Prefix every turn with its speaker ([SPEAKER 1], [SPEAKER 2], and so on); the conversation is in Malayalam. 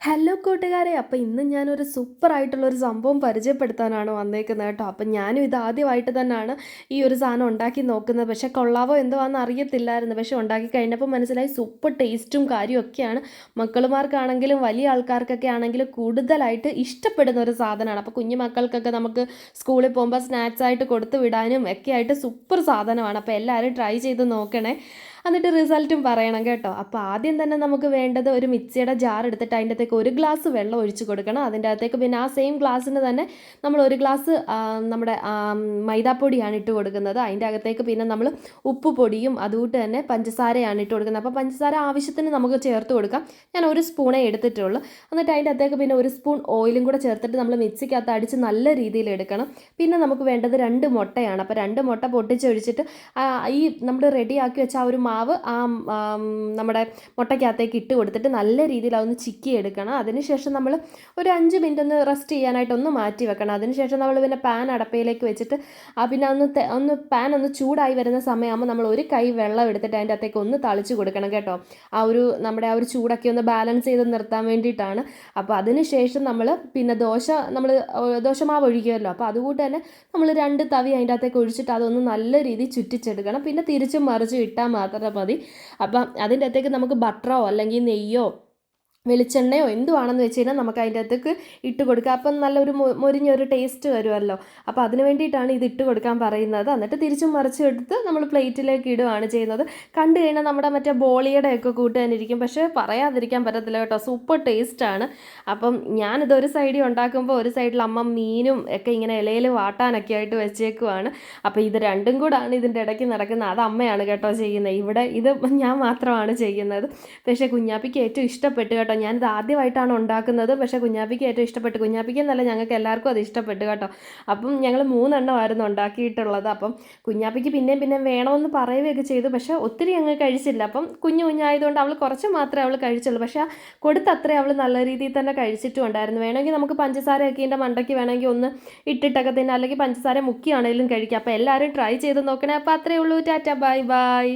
[SPEAKER 1] ഹലോ കൂട്ടുകാരെ, അപ്പോൾ ഇന്ന് ഞാനൊരു സൂപ്പറായിട്ടുള്ളൊരു സംഭവം പരിചയപ്പെടുത്താനാണ് വന്നേക്കുന്നത് കേട്ടോ. അപ്പം ഞാനും ഇത് ആദ്യമായിട്ട് തന്നെയാണ് ഈ ഒരു സാധനം ഉണ്ടാക്കി നോക്കുന്നത്. പക്ഷേ കൊള്ളാവോ എന്തുവാന്ന് അറിയത്തില്ലായിരുന്നു. പക്ഷേ ഉണ്ടാക്കി കഴിഞ്ഞപ്പോൾ മനസ്സിലായി സൂപ്പർ ടേസ്റ്റും കാര്യമൊക്കെയാണ്. മക്കളുമാർക്കാണെങ്കിലും വലിയ ആൾക്കാർക്കൊക്കെ ആണെങ്കിലും കൂടുതലായിട്ട് ഇഷ്ടപ്പെടുന്ന ഒരു സാധനമാണ്. അപ്പോൾ കുഞ്ഞു മക്കൾക്കൊക്കെ നമുക്ക് സ്കൂളിൽ പോകുമ്പോൾ സ്നാക്സ് ആയിട്ട് കൊടുത്തു വിടാനും ഒക്കെ ആയിട്ട് സൂപ്പർ സാധനമാണ്. അപ്പോൾ എല്ലാവരും ട്രൈ ചെയ്ത് നോക്കണേ, എന്നിട്ട് റിസൾട്ടും പറയണം കേട്ടോ. അപ്പോൾ ആദ്യം തന്നെ നമുക്ക് വേണ്ടത് ഒരു മിക്സിയുടെ ജാർ എടുത്തിട്ട് അതിൻ്റെ അകത്തേക്ക് ഒരു ഗ്ലാസ് വെള്ളം ഒഴിച്ച് കൊടുക്കണം. അതിൻ്റെ അകത്തേക്ക് പിന്നെ ആ സെയിം ഗ്ലാസ്സിന് തന്നെ നമ്മൾ ഒരു ഗ്ലാസ് നമ്മുടെ മൈദാപ്പൊടിയാണ് ഇട്ട് കൊടുക്കുന്നത്. അതിൻ്റെ അകത്തേക്ക് പിന്നെ നമ്മൾ ഉപ്പ് പൊടിയും അതുകൂട്ട് തന്നെ പഞ്ചസാരയാണ് ഇട്ട് കൊടുക്കുന്നത്. അപ്പോൾ പഞ്ചസാര ആവശ്യത്തിന് നമുക്ക് ചേർത്ത് കൊടുക്കാം. ഞാൻ ഒരു സ്പൂണേ എടുത്തിട്ടുള്ളൂ. എന്നിട്ട് അതിൻ്റെ അകത്തേക്ക് പിന്നെ ഒരു സ്പൂൺ ഓയിലും കൂടെ ചേർത്തിട്ട് നമ്മൾ മിക്സിക്കകത്ത് അടിച്ച് നല്ല രീതിയിൽ എടുക്കണം. പിന്നെ നമുക്ക് വേണ്ടത് 2 മുട്ടയാണ്. അപ്പോൾ 2 മുട്ട പൊട്ടിച്ചൊഴിച്ചിട്ട് ഈ നമ്മൾ റെഡിയാക്കി വെച്ച ആ ഒരു മാവ് നമ്മുടെ മുട്ടയ്ക്കകത്തേക്ക് ഇട്ട് കൊടുത്തിട്ട് നല്ല രീതിയിൽ അതൊന്ന് ചിക്കി എടുക്കണം. അതിനുശേഷം നമ്മൾ ഒരു 5 മിനിറ്റ് ഒന്ന് റെസ്റ്റ് ചെയ്യാനായിട്ട് ഒന്ന് മാറ്റി വെക്കണം. അതിനുശേഷം നമ്മൾ പിന്നെ പാൻ അടപ്പയിലേക്ക് വെച്ചിട്ട് പിന്നെ പാൻ ഒന്ന് ചൂടായി വരുന്ന സമയമാകുമ്പോൾ നമ്മൾ ഒരു കൈ വെള്ളം എടുത്തിട്ട് അതിൻ്റെ അകത്തേക്ക് ഒന്ന് തളിച്ച് കൊടുക്കണം കേട്ടോ. നമ്മുടെ ആ ഒരു ചൂടൊക്കെ ഒന്ന് ബാലൻസ് ചെയ്ത് നിർത്താൻ വേണ്ടിയിട്ടാണ്. അപ്പോൾ അതിനുശേഷം നമ്മൾ പിന്നെ ദോശമാവ് ഒഴിക്കുമല്ലോ, അപ്പോൾ അതുകൂട്ട് തന്നെ നമ്മൾ 2 തവി അതിൻ്റെ അകത്തേക്ക് ഒഴിച്ചിട്ട് അതൊന്ന് നല്ല രീതിയിൽ ചുറ്റിച്ചെടുക്കണം. പിന്നെ തിരിച്ചും മറിച്ചും ഇട്ടാൽ മാത്രം മതി. അപ്പം അതിൻ്റെ അകത്തേക്ക് നമുക്ക് ബട്ടറോ അല്ലെങ്കിൽ നെയ്യോ വെളിച്ചെണ്ണയോ എന്തുവാണെന്ന് വെച്ച് കഴിഞ്ഞാൽ നമുക്ക് അതിൻ്റെ അകത്തേക്ക് ഇട്ട് കൊടുക്കുക. അപ്പം നല്ലൊരു മൊരിഞ്ഞൊരു ടേസ്റ്റ് വരുമല്ലോ. അപ്പോൾ അതിന് വേണ്ടിയിട്ടാണ് ഇത് ഇട്ട് കൊടുക്കാൻ പറയുന്നത്. എന്നിട്ട് തിരിച്ചും മറിച്ചും എടുത്ത് നമ്മൾ പ്ലേറ്റിലേക്ക് ഇടുകയാണ് ചെയ്യുന്നത്. കണ്ടു കഴിഞ്ഞാൽ നമ്മുടെ മറ്റേ ബോളിയുടെ ഒക്കെ കൂട്ട് തന്നെ ഇരിക്കും. പക്ഷേ പറയാതിരിക്കാൻ പറ്റത്തില്ല കേട്ടോ, സൂപ്പർ ടേസ്റ്റാണ്. അപ്പം ഞാനിത് ഒരു സൈഡിൽ ഉണ്ടാക്കുമ്പോൾ ഒരു സൈഡിൽ അമ്മ മീനും ഒക്കെ ഇങ്ങനെ ഇലയിൽ വാട്ടാനൊക്കെ ആയിട്ട് വെച്ചേക്കുവാണ്. അപ്പോൾ ഇത് രണ്ടും കൂടാണ് ഇതിൻ്റെ ഇടയ്ക്ക് നടക്കുന്നത്. അത് അമ്മയാണ് കേട്ടോ ചെയ്യുന്നത്. ഇവിടെ ഇത് ഞാൻ മാത്രമാണ് ചെയ്യുന്നത്. പക്ഷേ കുഞ്ഞാപ്പിക്ക് ഏറ്റവും ഇഷ്ടപ്പെട്ടു കേട്ടോ. ഞാനിത് ആദ്യമായിട്ടാണ് ഉണ്ടാക്കുന്നത്. പക്ഷേ കുഞ്ഞാപ്പിക്ക് ഏറ്റവും ഇഷ്ടപ്പെട്ടു. കുഞ്ഞാപ്പിക്ക് എന്നല്ല, ഞങ്ങൾക്ക് എല്ലാവർക്കും അത് ഇഷ്ടപ്പെട്ടു കേട്ടോ. അപ്പം ഞങ്ങൾ 3 എണ്ണമായിരുന്നു ഉണ്ടാക്കിയിട്ടുള്ളത്. അപ്പം കുഞ്ഞാപ്പിക്ക് പിന്നെയും വേണമെന്ന് പറയുകയൊക്കെ ചെയ്തു. പക്ഷേ ഒത്തിരി അങ്ങ് കഴിച്ചില്ല. അപ്പം കുഞ്ഞായതുകൊണ്ട് അവൾ കുറച്ച് മാത്രമേ അവൾ കഴിച്ചുള്ളൂ. പക്ഷേ കൊടുത്തത്രേ അവൾ നല്ല രീതിയിൽ തന്നെ കഴിച്ചിട്ടും ഉണ്ടായിരുന്നു. വേണമെങ്കിൽ നമുക്ക് പഞ്ചസാരയൊക്കെ ഇതിൻ്റെ മണ്ടയ്ക്ക് വേണമെങ്കിൽ ഒന്ന് ഇട്ടിട്ടൊക്കെ തന്നെ, അല്ലെങ്കിൽ പഞ്ചസാര മുക്കിയാണെങ്കിലും കഴിക്കാം. അപ്പോൾ എല്ലാവരും ട്രൈ ചെയ്ത് നോക്കണേ. അപ്പോൾ അത്രയേ ഉള്ളൂ. Tata, bye bye.